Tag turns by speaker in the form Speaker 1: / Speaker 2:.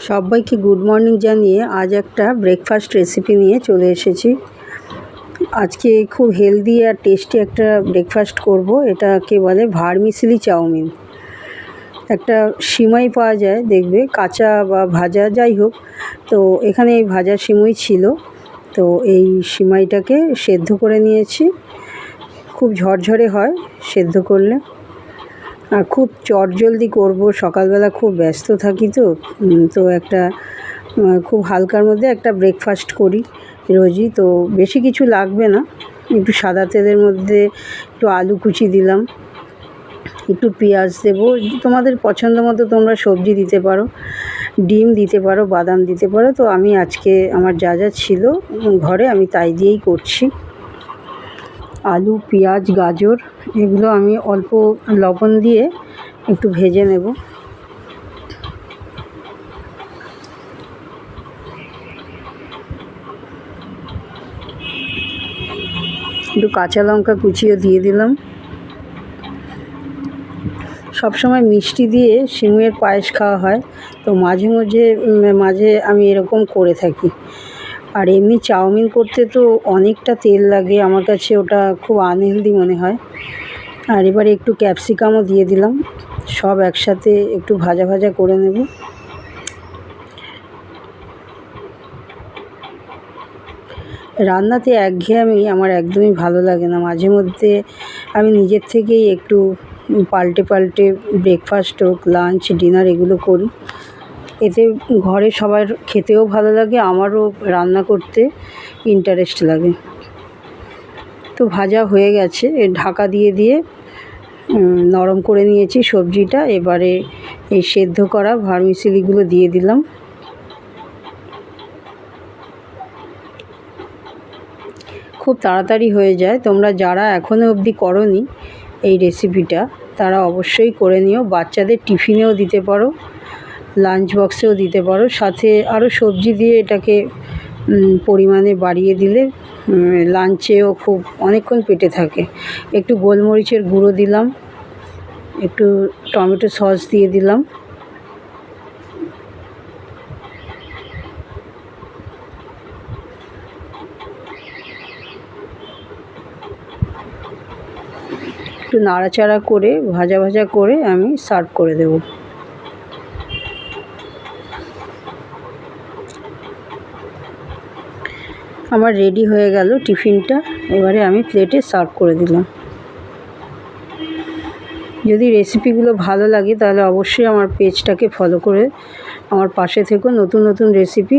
Speaker 1: সবাইকে good morning জানিয়ে আজ একটা ব্রেকফাস্ট রেসিপি নিয়ে চলে এসেছি। আজকে খুব হেলদি আর টেস্টি একটা ব্রেকফাস্ট করব। এটাকে বলে ভার্মিসেলি চাউমিন। একটা সিমাই পাওয়া যায়, দেখবে কাঁচা বা ভাজা যাই হোক। তো এখানে এই ভাজা সিমাই ছিল, তো এই সিমাইটাকে সেদ্ধ করে নিয়েছি। খুব ঝরঝরে হয় সেদ্ধ করলে, আর খুব চটজলদি করব, সকালবেলা খুব ব্যস্ত থাকি। তো একটা খুব হালকার মধ্যে একটা ব্রেকফাস্ট করি রোজই। তো বেশি কিছু লাগবে না, একটু সাদা তেলের মধ্যে একটু আলু কুচি দিলাম, একটু পেঁয়াজ দেবো, তোমাদের পছন্দ মতো তোমরা সবজি দিতে পারো, ডিম দিতে পারো, বাদাম দিতে পারো। তো আমি আজকে আমার যা যা ছিল ঘরে আমি তাই দিয়েই করছি। আলু, পেঁয়াজ, গাজর এগুলো আমি অল্প লবণ দিয়ে একটু ভেজে নেব। একটু কাঁচা লঙ্কা কুচিও দিয়ে দিলাম। সবসময় মিষ্টি দিয়ে সিমুইয়ের পায়েস খাওয়া হয়, তো মাঝে আমি এরকম করে থাকি। আর এমনি চাউমিন করতে তো অনেকটা তেল লাগে, আমার কাছে ওটা খুব আনহেলদি মনে হয়। আর এবারে একটু ক্যাপসিকামও দিয়ে দিলাম, সব একসাথে একটু ভাজা ভাজা করে নেব। রান্নাতে একঘেয়েমি আমার একদমই ভালো লাগে না। মাঝে মধ্যে আমি নিজের থেকেই একটু পাল্টে ব্রেকফাস্ট হোক, লাঞ্চ, ডিনার এগুলো করি। এতে ঘরে সবার খেতেও ভালো লাগে, আমারও রান্না করতে ইন্টারেস্ট লাগে। তো ভাজা হয়ে গেছে, ঢাকা দিয়ে নরম করে নিয়েছি সবজিটা। এবারে এই সেদ্ধ করা ভার্মিসেলিগুলো দিয়ে দিলাম। খুব তাড়াতাড়ি হয়ে যায়। তোমরা যারা এখনও অবধি করোনি এই রেসিপিটা, তারা অবশ্যই করে নিও। বাচ্চাদের টিফিনেও দিতে পারো, লাঞ্চ বক্সেও দিতে পারো। সাথে আরও সবজি দিয়ে এটাকে পরিমাণে বাড়িয়ে দিলে লাঞ্চেও খুব অনেকক্ষণ পেটে থাকে। একটু গোলমরিচের গুঁড়ো দিলাম, একটু টমেটো সস দিয়ে দিলাম। একটু নাড়াচাড়া করে ভাজা ভাজা করে আমি সার্ভ করে দেব। আমার রেডি হয়ে গেল টিফিনটা, এবারে আমি প্লেটে সার্ভ করে দিলাম। যদি রেসিপিগুলো ভালো লাগে তাহলে অবশ্যই আমার পেজটাকে ফলো করে আমার পাশে থেকো। নতুন নতুন রেসিপি